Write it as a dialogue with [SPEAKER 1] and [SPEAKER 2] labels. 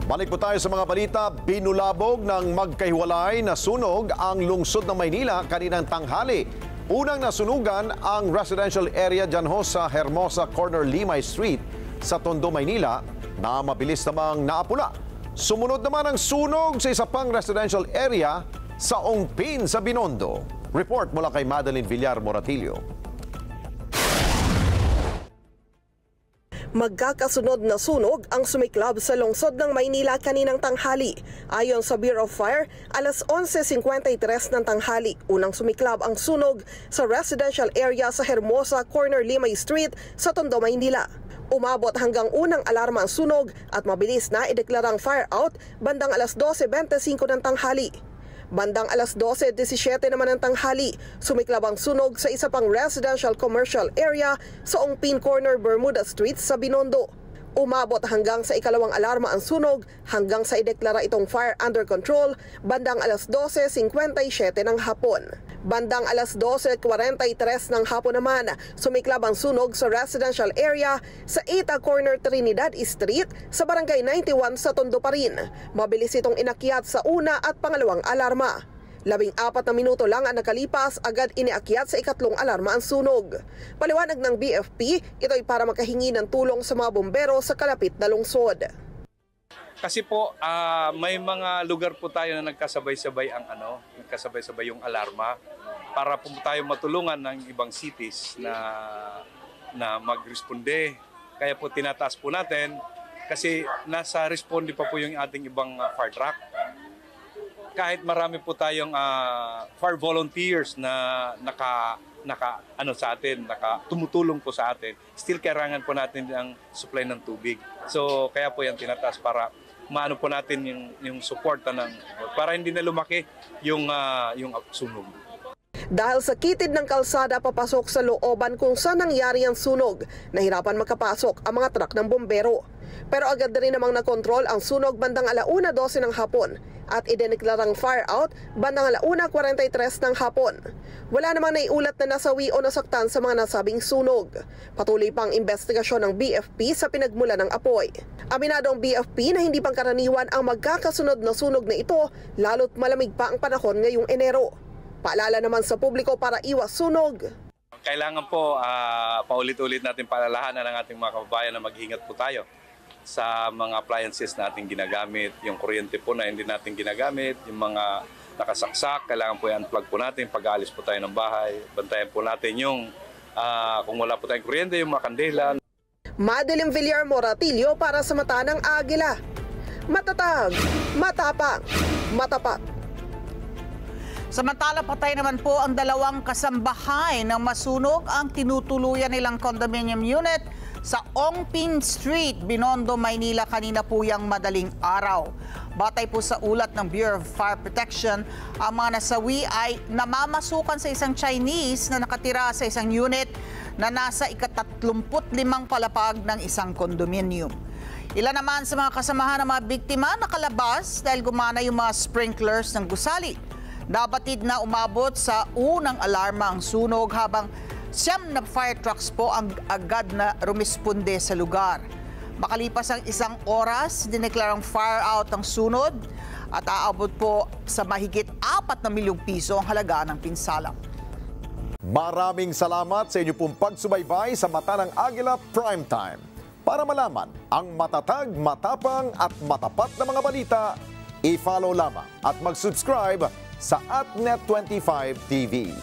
[SPEAKER 1] Balik po tayo sa mga balita. Binulabog ng magkahiwalay na sunog ang lungsod ng Maynila kaninang tanghali. Unang nasunugan ang residential area dyan ho sa Hermosa Corner Limay Street sa Tondo, Maynila na mabilis namang naapula. Sumunod naman ang sunog sa isa pang residential area sa Ongpin sa Binondo. Report mula kay Madeline Villar Moratillo.
[SPEAKER 2] Magkakasunod na sunog ang sumiklab sa lungsod ng Maynila kaninang tanghali. Ayon sa Bureau of Fire, alas 11:53 ng tanghali, unang sumiklab ang sunog sa residential area sa Hermosa Corner Limay Street sa Tondo, Maynila. Umabot hanggang unang alarma ang sunog at mabilis na ideklarang fire out bandang alas 12:25 ng tanghali. Bandang alas 12:17 naman ng tanghali, sumiklab ang sunog sa isa pang residential commercial area sa Ongpin Corner, Bermuda Street sa Binondo. Umabot hanggang sa ikalawang alarma ang sunog hanggang sa ideklara itong fire under control bandang alas 12:57 ng hapon. Bandang alas 12:43 ng hapon naman, sumiklab ang sunog sa residential area sa Eta Corner Trinidad Street sa Barangay 91 sa Tondo pa rin. Mabilis itong inakyat sa una at pangalawang alarma. 14 na minuto lang ang nakalipas, agad iniakyat sa ikatlong alarma ang sunog. Paliwanag ng BFP, ito ay para makahingi ng tulong sa mga bombero sa kalapit na lungsod.
[SPEAKER 3] Kasi po may mga lugar po tayo na nagkasabay-sabay yung alarma para po tayo matulungan ng ibang cities na mag-responde. Kaya po tinataas po natin kasi nasa responde pa po yung ating ibang fire truck. Kahit marami po tayong fire volunteers na tumutulong po sa atin, still kailangan po natin ang supply ng tubig. So kaya po yan tinataas para maano po natin yung suporta para hindi na lumaki yung sunog.
[SPEAKER 2] Dahil sa kitid ng kalsada papasok sa looban kung saan nangyari ang sunog, nahirapan makapasok ang mga truck ng bombero. Pero agad na rin namang nakontrol ang sunog bandang 1:12 ng hapon at idineklarang fire out bandang 1:43 ng hapon. Wala namang naiulat na nasawi o nasaktan sa mga nasabing sunog. Patuloy pang investigasyon ng BFP sa pinagmula ng apoy. Aminado ang BFP na hindi pangkaraniwan ang magkakasunod na sunog na ito, lalo't malamig pa ang panahon ngayong Enero. Paalala naman sa publiko para iwas sunog.
[SPEAKER 3] Kailangan po paulit-ulit natin paalalahanan ng ating mga kababayan na mag-ingat po tayo sa mga appliances natin ginagamit, yung kuryente po na hindi natin ginagamit, yung mga nakasaksak, kailangan po i-unplug po natin pag aalis po tayo ng bahay. Bantayan po natin yung kung wala po tayong kuryente, yung mga kandila.
[SPEAKER 2] Madeline Villar Moratillo para sa Mata ng Agila. Matatag, matapang, matapat.
[SPEAKER 4] Samantala, patay naman po ang dalawang kasambahay ng masunog ang tinutuluyan nilang condominium unit sa Ongpin Street, Binondo, Maynila kanina po yang madaling araw. Batay po sa ulat ng Bureau of Fire Protection, ang mga nasawi ay namamasukan sa isang Chinese na nakatira sa isang unit na nasa ika-35 palapag ng isang condominium. Ilan naman sa mga kasamahan ng mga biktima nakalabas dahil gumana yung mga sprinklers ng gusali. Nabatid na umabot sa unang alarma ang sunog habang 9 na fire trucks po ang agad na rumisponde sa lugar. Makalipas ang 1 oras, dineklarang fire out ang sunod at aabot po sa mahigit 4 na milyong piso ang halaga ng pinsala.
[SPEAKER 1] Maraming salamat sa inyo pong pagsubaybay sa Mata ng Agila Primetime. Para malaman ang matatag, matapang at matapat na mga balita, i-follow lamang at mag-subscribe sa @Net25 TV.